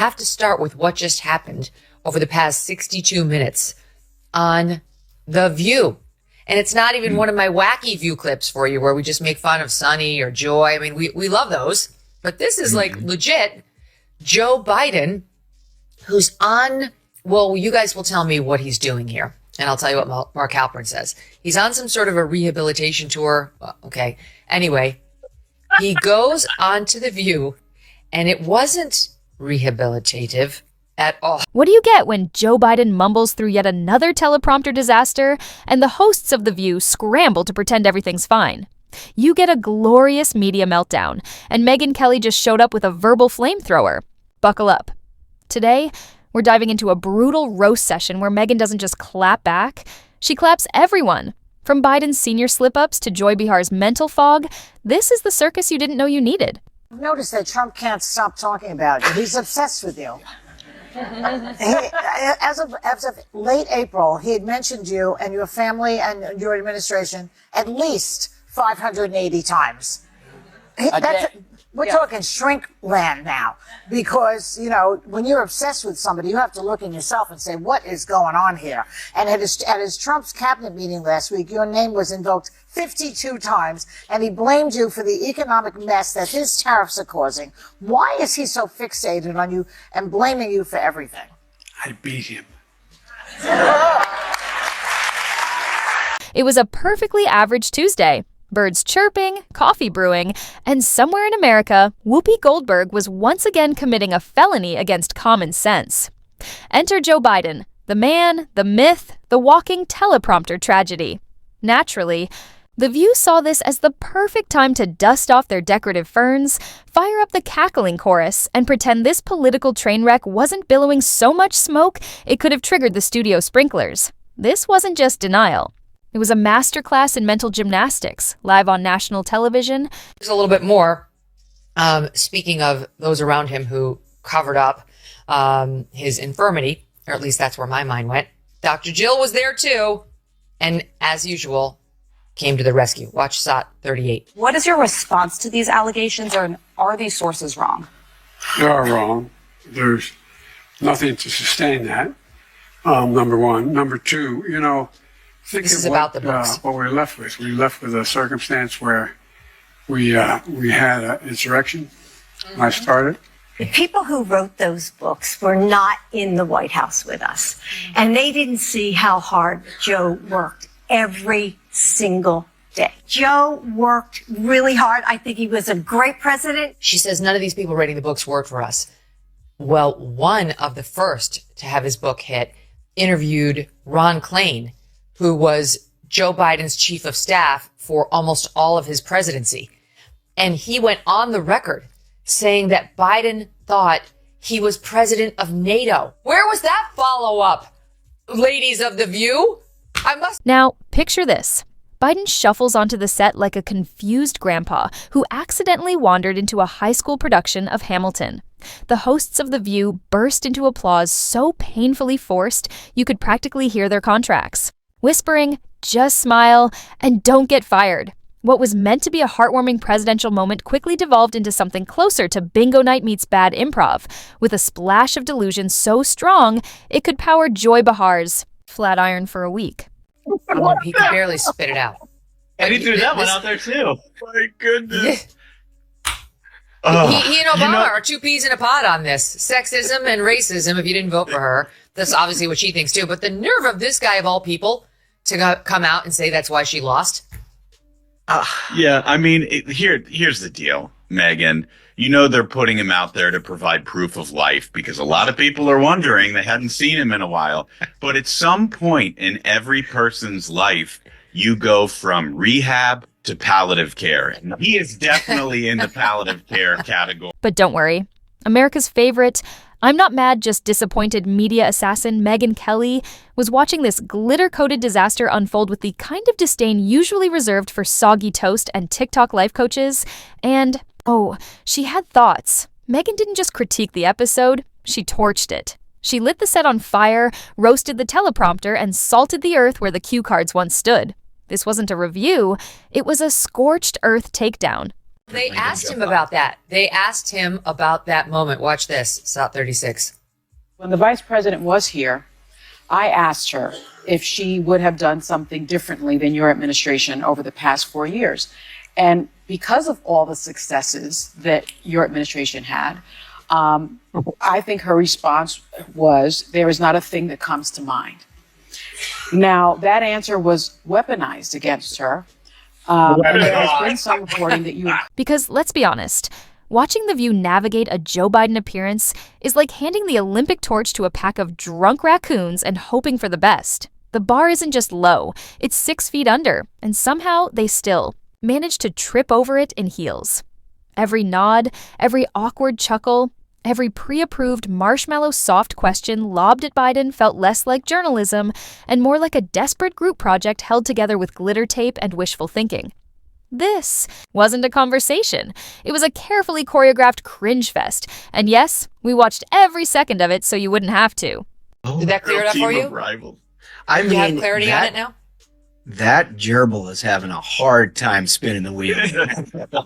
have to start with what just happened over the past 62 minutes on The View. And it's not even one of my wacky View clips for you where we just make fun of Sunny or Joy. I mean, we love those. But this is like legit Joe Biden, who's on, well, you guys will tell me what he's doing here. And I'll tell you what Mark Halpern says. He's on some sort of a rehabilitation tour. Well, okay. Anyway, he goes on to The View, and it wasn't rehabilitative at all. What do you get when Joe Biden mumbles through yet another teleprompter disaster and the hosts of The View scramble to pretend everything's fine? You get a glorious media meltdown, and Megyn Kelly just showed up with a verbal flamethrower. Buckle up. Today, we're diving into a brutal roast session where Megyn doesn't just clap back, she claps everyone. From Biden's senior slip-ups to Joy Behar's mental fog, this is the circus you didn't know you needed. I've noticed that Trump can't stop talking about you. He's obsessed with you. As of late April, he had mentioned you and your family and your administration at least 580 times. We're talking shrink land now, because, you know, when you're obsessed with somebody, you have to look in yourself and say, what is going on here? And at his Trump's cabinet meeting last week, your name was invoked 52 times, and he blamed you for the economic mess that his tariffs are causing. Why is he so fixated on you and blaming you for everything? I beat him. It was a perfectly average Tuesday. Birds chirping, coffee brewing, and somewhere in America, Whoopi Goldberg was once again committing a felony against common sense. Enter Joe Biden, the man, the myth, the walking teleprompter tragedy. Naturally, The View saw this as the perfect time to dust off their decorative ferns, fire up the cackling chorus, and pretend this political train wreck wasn't billowing so much smoke it could have triggered the studio sprinklers. This wasn't just denial. It was a masterclass in mental gymnastics, live on national television. There's a little bit more. Speaking of those around him who covered up his infirmity, or at least that's where my mind went. Dr. Jill was there too, and as usual, came to the rescue. Watch SOT 38. What is your response to these allegations, or are these sources wrong? They are wrong. There's nothing to sustain that, number one. Number two, you know, think This of is about the books. What we're left with. We're left with a circumstance where we had an insurrection. I started. The people who wrote those books were not in the White House with us, and they didn't see how hard Joe worked every single day. Joe worked really hard. I think he was a great president. She says none of these people writing the books worked for us. Well, one of the first to have his book hit interviewed Ron Klain, who was Joe Biden's chief of staff for almost all of his presidency. And he went on the record saying that Biden thought he was president of NATO. Where was that follow-up, ladies of The View? Now, picture this. Biden shuffles onto the set like a confused grandpa who accidentally wandered into a high school production of Hamilton. The hosts of The View burst into applause so painfully forced you could practically hear their contracts, whispering, "Just smile and don't get fired." What was meant to be a heartwarming presidential moment quickly devolved into something closer to bingo night meets bad improv, with a splash of delusion so strong it could power Joy Behar's Flatiron for a week. He could barely spit it out. And he threw that one out there too. My goodness. He and Obama are two peas in a pod on this. Sexism and racism, if you didn't vote for her. That's obviously what she thinks too. But the nerve of this guy, of all people, to come out and say that's why she lost. Yeah, I mean, here's the deal, Megyn. You know they're putting him out there to provide proof of life because a lot of people are wondering. They hadn't seen him in a while. But at some point in every person's life, you go from rehab to palliative care. And he is definitely in the palliative care category. But don't worry. America's favorite, I'm not mad, just disappointed media assassin Megyn Kelly was watching this glitter-coated disaster unfold with the kind of disdain usually reserved for soggy toast and TikTok life coaches. And, oh, she had thoughts. Megyn didn't just critique the episode, she torched it. She lit the set on fire, roasted the teleprompter, and salted the earth where the cue cards once stood. This wasn't a review, it was a scorched earth takedown. They asked him about that. They asked him about that moment. Watch this. South 36. When the vice president was here, I asked her if she would have done something differently than your administration over the past 4 years. And because of all the successes that your administration had, I think her response was, there is not a thing that comes to mind. Now, that answer was weaponized against her. And there has been some reporting that you... Because let's be honest, watching The View navigate a Joe Biden appearance is like handing the Olympic torch to a pack of drunk raccoons and hoping for the best. The bar isn't just low, it's 6 feet under, and somehow they still manage to trip over it in heels. Every nod, every awkward chuckle, every pre-approved marshmallow soft question lobbed at Biden felt less like journalism and more like a desperate group project held together with glitter tape and wishful thinking. This wasn't a conversation. It was a carefully choreographed cringe fest. And yes, we watched every second of it so you wouldn't have to. Did that clear it up for you? I mean, you have clarity on it now? That gerbil is having a hard time spinning the wheel. That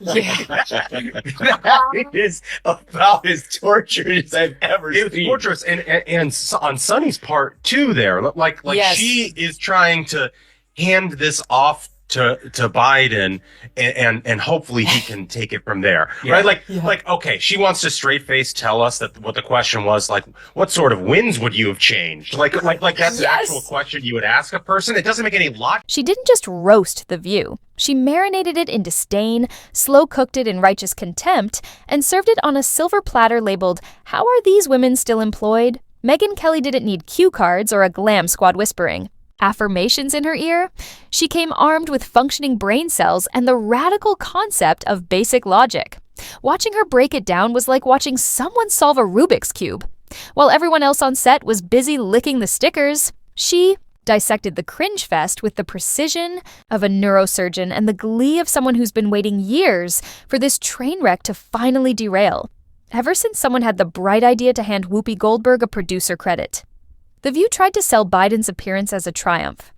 is about as torturous as I've ever seen. It's torturous, and on Sonny's part too. There, like Yes. she is trying to hand this off to Biden, and hopefully he can take it from there, right? Like okay, she wants to straight face tell us that what the question was, like what sort of wins would you have changed? Like that's the actual question you would ask a person. It doesn't make any logic. She didn't just roast The View. She marinated it in disdain, slow-cooked it in righteous contempt, and served it on a silver platter labeled, "How are these women still employed?" Megyn Kelly didn't need cue cards or a glam squad whispering. Affirmations in her ear? She came armed with functioning brain cells and the radical concept of basic logic. Watching her break it down was like watching someone solve a Rubik's Cube. While everyone else on set was busy licking the stickers, she dissected the cringe fest with the precision of a neurosurgeon and the glee of someone who's been waiting years for this train wreck to finally derail. Ever since someone had the bright idea to hand Whoopi Goldberg a producer credit. The View tried to sell Biden's appearance as a triumph.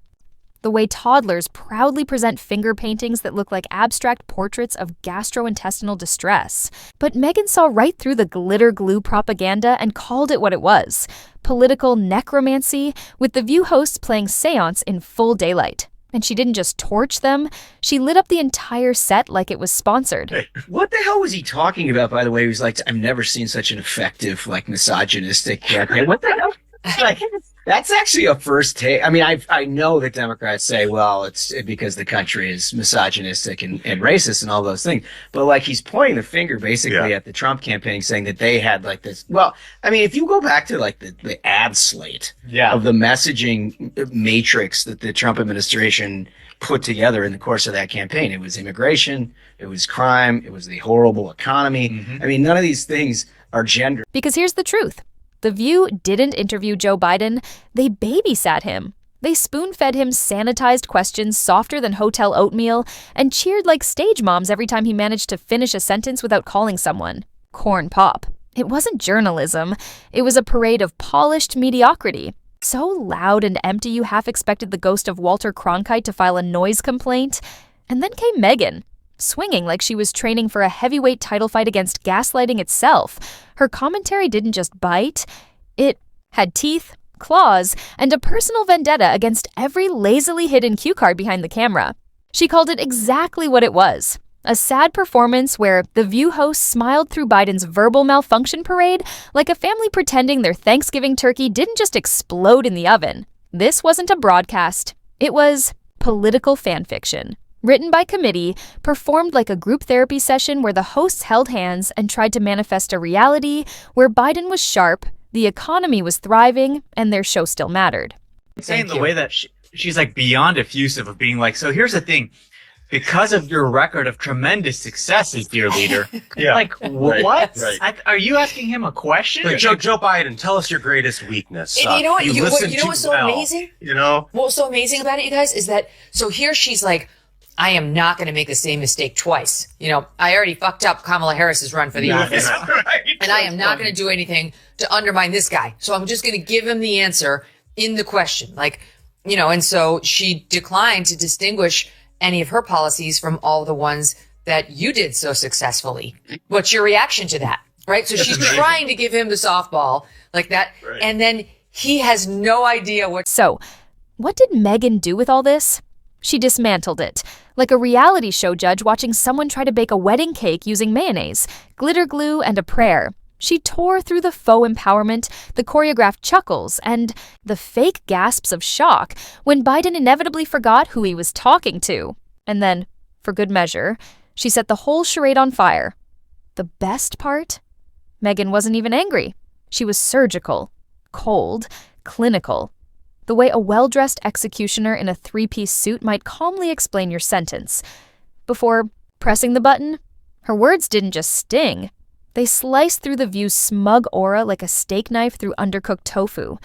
The way toddlers proudly present finger paintings that look like abstract portraits of gastrointestinal distress. But Megyn saw right through the glitter glue propaganda and called it what it was. Political necromancy, with The View hosts playing seance in full daylight. And she didn't just torch them, she lit up the entire set like it was sponsored. What the hell was he talking about, by the way? He was like, I've never seen such an effective, misogynistic campaign. What the hell? That's actually a first take. I mean, I know that Democrats say, well, it's because the country is misogynistic and racist and all those things. But he's pointing the finger basically at the Trump campaign, saying that they had this. Well, I mean, if you go back to the ad slate of the messaging matrix that the Trump administration put together in the course of that campaign, it was immigration, it was crime, it was the horrible economy. Mm-hmm. I mean, none of these things are gender. Because here's the truth. The View didn't interview Joe Biden, they babysat him. They spoon-fed him sanitized questions softer than hotel oatmeal and cheered like stage moms every time he managed to finish a sentence without calling someone corn pop. It wasn't journalism. It was a parade of polished mediocrity. So loud and empty you half expected the ghost of Walter Cronkite to file a noise complaint. And then came Megyn, swinging like she was training for a heavyweight title fight against gaslighting itself. Her commentary didn't just bite, it had teeth, claws, and a personal vendetta against every lazily hidden cue card behind the camera. She called it exactly what it was, a sad performance where The View host smiled through Biden's verbal malfunction parade like a family pretending their Thanksgiving turkey didn't just explode in the oven. This wasn't a broadcast, it was political fanfiction. Written by committee, performed like a group therapy session where the hosts held hands and tried to manifest a reality where Biden was sharp, the economy was thriving, and their show still mattered. Saying the way that she's beyond effusive of being so here's the thing. Because of your record of tremendous successes, dear leader. What? Right. Are you asking him a question? Joe Biden, tell us your greatest weakness. And you know what? You know what's so amazing? You know? What's so amazing about it, you guys, is that, so here she's like, I am not going to make the same mistake twice. I already fucked up Kamala Harris's run for the office. Right. And I am not going to do anything to undermine this guy. So I'm just going to give him the answer in the question. And so she declined to distinguish any of her policies from all the ones that you did so successfully. What's your reaction to that? Right? So she's trying to give him the softball like that. Right. And then he has no idea what. So, what did Megyn do with all this? She dismantled it, like a reality show judge watching someone try to bake a wedding cake using mayonnaise, glitter glue, and a prayer. She tore through the faux empowerment, the choreographed chuckles, and the fake gasps of shock when Biden inevitably forgot who he was talking to. And then, for good measure, she set the whole charade on fire. The best part? Megyn wasn't even angry. She was surgical, cold, clinical. The way a well-dressed executioner in a three-piece suit might calmly explain your sentence. Before pressing the button, her words didn't just sting. They sliced through the View's smug aura like a steak knife through undercooked tofu.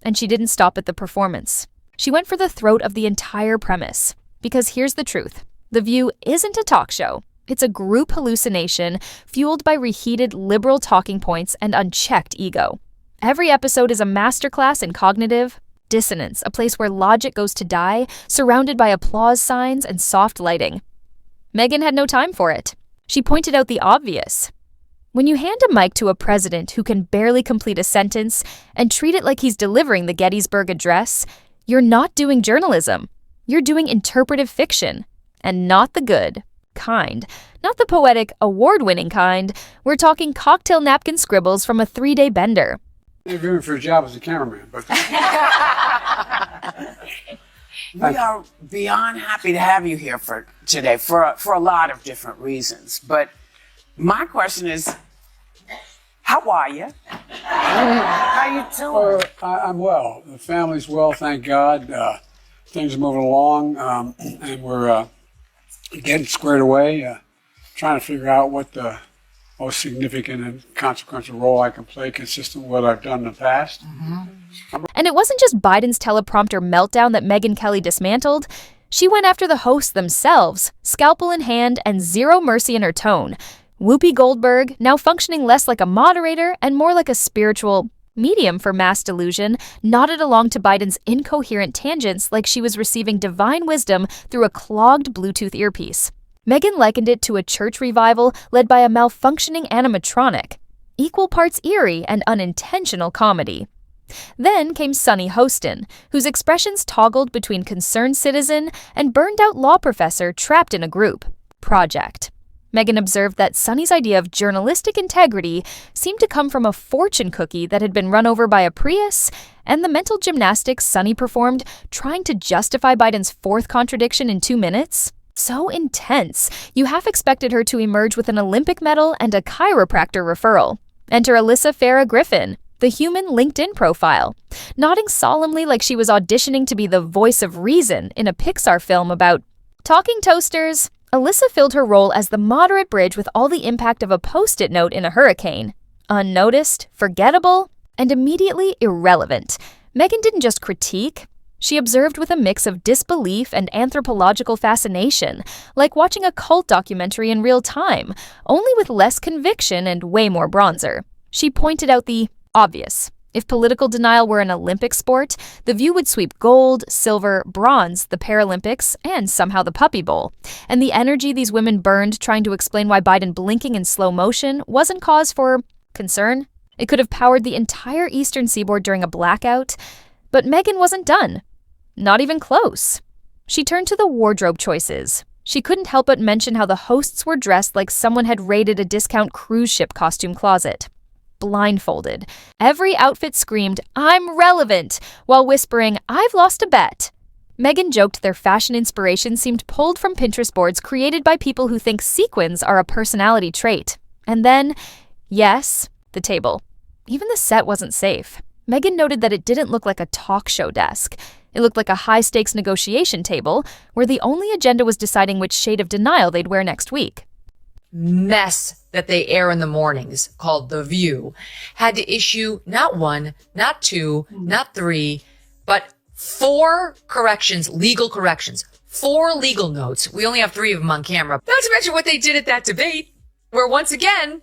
And she didn't stop at the performance. She went for the throat of the entire premise. Because here's the truth. The View isn't a talk show. It's a group hallucination fueled by reheated liberal talking points and unchecked ego. Every episode is a masterclass in cognitive dissonance, a place where logic goes to die, surrounded by applause signs and soft lighting. Megyn had no time for it. She pointed out the obvious. When you hand a mic to a president who can barely complete a sentence and treat it like he's delivering the Gettysburg Address, you're not doing journalism. You're doing interpretive fiction. And not the good kind. Not the poetic, award-winning kind. We're talking cocktail napkin scribbles from a 3-day bender. Interviewing for a job as a cameraman, but we are beyond happy to have you here for today for a lot of different reasons. But my question is, how are you? How you doing? I'm well. The family's well, thank God. Things are moving along, and we're getting squared away. Trying to figure out what the most significant and consequential role I can play consistent with what I've done in the past. Mm-hmm. And it wasn't just Biden's teleprompter meltdown that Megyn Kelly dismantled. She went after the hosts themselves, scalpel in hand and zero mercy in her tone. Whoopi Goldberg, now functioning less like a moderator and more like a spiritual medium for mass delusion, nodded along to Biden's incoherent tangents like she was receiving divine wisdom through a clogged Bluetooth earpiece. Megyn likened it to a church revival led by a malfunctioning animatronic, equal parts eerie and unintentional comedy. Then came Sunny Hostin, whose expressions toggled between concerned citizen and burned-out law professor trapped in a group project. Megyn observed that Sunny's idea of journalistic integrity seemed to come from a fortune cookie that had been run over by a Prius, and the mental gymnastics Sunny performed trying to justify Biden's fourth contradiction in 2 minutes. So intense, you half expected her to emerge with an Olympic medal and a chiropractor referral. Enter Alyssa Farah Griffin, the human LinkedIn profile, nodding solemnly like she was auditioning to be the voice of reason in a Pixar film about talking toasters. Alyssa filled her role as the moderate bridge with all the impact of a Post-it note in a hurricane. Unnoticed, forgettable, and immediately irrelevant. Megyn didn't just critique. She observed with a mix of disbelief and anthropological fascination, like watching a cult documentary in real time, only with less conviction and way more bronzer. She pointed out the obvious. If political denial were an Olympic sport, The View would sweep gold, silver, bronze, the Paralympics, and somehow the Puppy Bowl. And the energy these women burned trying to explain why Biden blinking in slow motion wasn't cause for concern. It could have powered the entire eastern seaboard during a blackout. But Megyn wasn't done. Not even close. She turned to the wardrobe choices. She couldn't help but mention how the hosts were dressed like someone had raided a discount cruise ship costume closet. Blindfolded. Every outfit screamed, "I'm relevant," while whispering, "I've lost a bet." Megyn joked their fashion inspiration seemed pulled from Pinterest boards created by people who think sequins are a personality trait. And then, yes, the table. Even the set wasn't safe. Megyn noted that it didn't look like a talk show desk. It looked like a high-stakes negotiation table where the only agenda was deciding which shade of denial they'd wear next week. Mess that they air in the mornings, called The View, had to issue not 1, not 2, not 3, but 4 corrections, legal corrections, 4 legal notes. We only have 3 of them on camera. Not to mention what they did at that debate, where once again,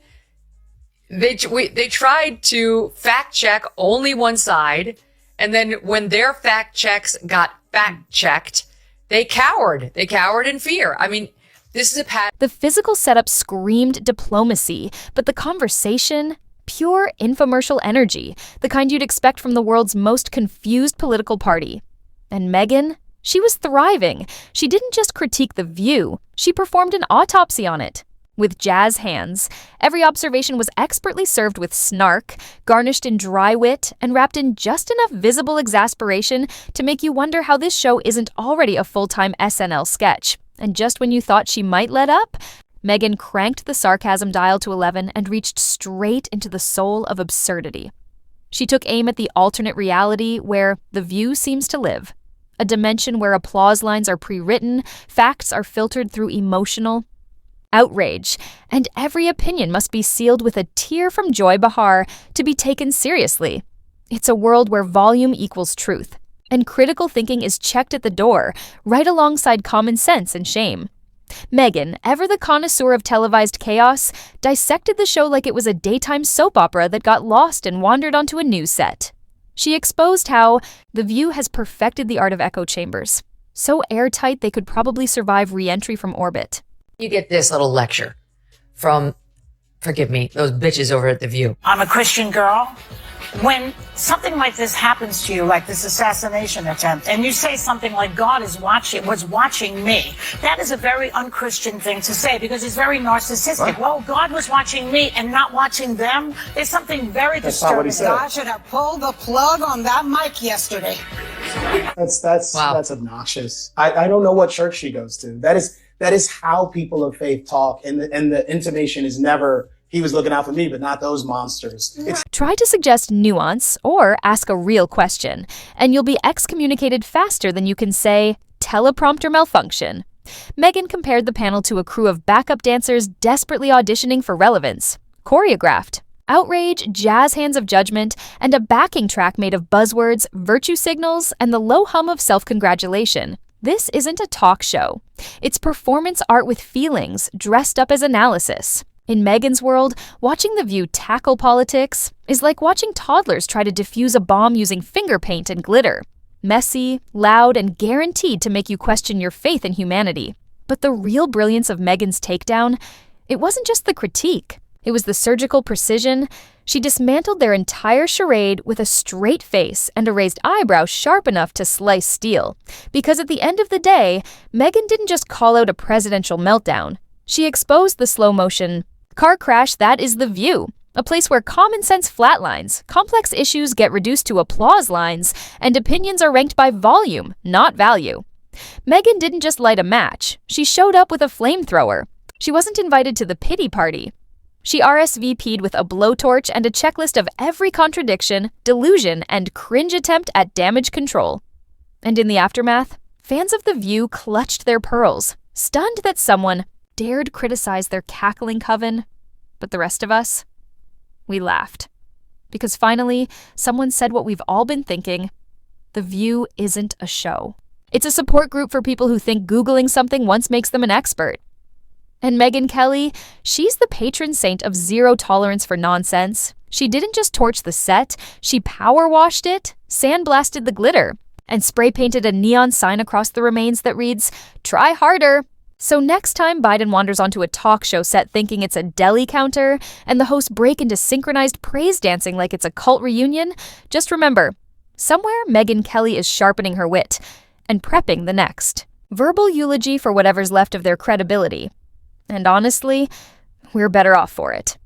they tried to fact check only one side. And then when their fact checks got fact checked, they cowered. They cowered in fear. I mean, This is a pattern. The physical setup screamed diplomacy, but the conversation, pure infomercial energy, the kind you'd expect from the world's most confused political party. And Megyn? She was thriving. She didn't just critique The View, she performed an autopsy on it. With jazz hands, every observation was expertly served with snark, garnished in dry wit, and wrapped in just enough visible exasperation to make you wonder how this show isn't already a full-time SNL sketch. And just when you thought she might let up, Megyn cranked the sarcasm dial to 11 and reached straight into the soul of absurdity. She took aim at the alternate reality where The View seems to live. A dimension where applause lines are pre-written, facts are filtered through emotional outrage, and every opinion must be sealed with a tear from Joy Behar to be taken seriously. It's a world where volume equals truth, and critical thinking is checked at the door, right alongside common sense and shame. Megyn, ever the connoisseur of televised chaos, dissected the show like it was a daytime soap opera that got lost and wandered onto a news set. She exposed how The View has perfected the art of echo chambers, so airtight they could probably survive re-entry from orbit. You get this little lecture from, forgive me, those bitches over at The View. I'm a Christian girl. When something like this happens to you, like this assassination attempt, and you say something like God was watching me, that is a very unchristian thing to say because it's very narcissistic. Right. Well, God was watching me and not watching them. There's something very disturbing. God should have pulled the plug on that mic yesterday. That's obnoxious. I don't know what church she goes to. That is how people of faith talk, and the intimation is never, he was looking out for me, but not those monsters. Try to suggest nuance or ask a real question, and you'll be excommunicated faster than you can say, teleprompter malfunction. Megyn compared the panel to a crew of backup dancers desperately auditioning for relevance. Choreographed. Outrage, jazz hands of judgment, and a backing track made of buzzwords, virtue signals, and the low hum of self-congratulation. This isn't a talk show. It's performance art with feelings, dressed up as analysis. In Megyn's world, watching The View tackle politics is like watching toddlers try to defuse a bomb using finger paint and glitter. Messy, loud, and guaranteed to make you question your faith in humanity. But the real brilliance of Megyn's takedown, it wasn't just the critique. It was the surgical precision. She dismantled their entire charade with a straight face and a raised eyebrow sharp enough to slice steel. Because at the end of the day, Megyn didn't just call out a presidential meltdown. She exposed the slow-motion car crash that is The View, a place where common sense flatlines, complex issues get reduced to applause lines, and opinions are ranked by volume, not value. Megyn didn't just light a match. She showed up with a flamethrower. She wasn't invited to the pity party. She RSVP'd with a blowtorch and a checklist of every contradiction, delusion, and cringe attempt at damage control. And in the aftermath, fans of The View clutched their pearls, stunned that someone dared criticize their cackling coven. But the rest of us, we laughed. Because finally, someone said what we've all been thinking: The View isn't a show. It's a support group for people who think Googling something once makes them an expert. And Megyn Kelly, she's the patron saint of zero tolerance for nonsense. She didn't just torch the set, she power washed it, sandblasted the glitter, and spray painted a neon sign across the remains that reads, "Try harder." So next time Biden wanders onto a talk show set thinking it's a deli counter, and the hosts break into synchronized praise dancing like it's a cult reunion, just remember, somewhere Megyn Kelly is sharpening her wit and prepping the next verbal eulogy for whatever's left of their credibility. And honestly, we're better off for it.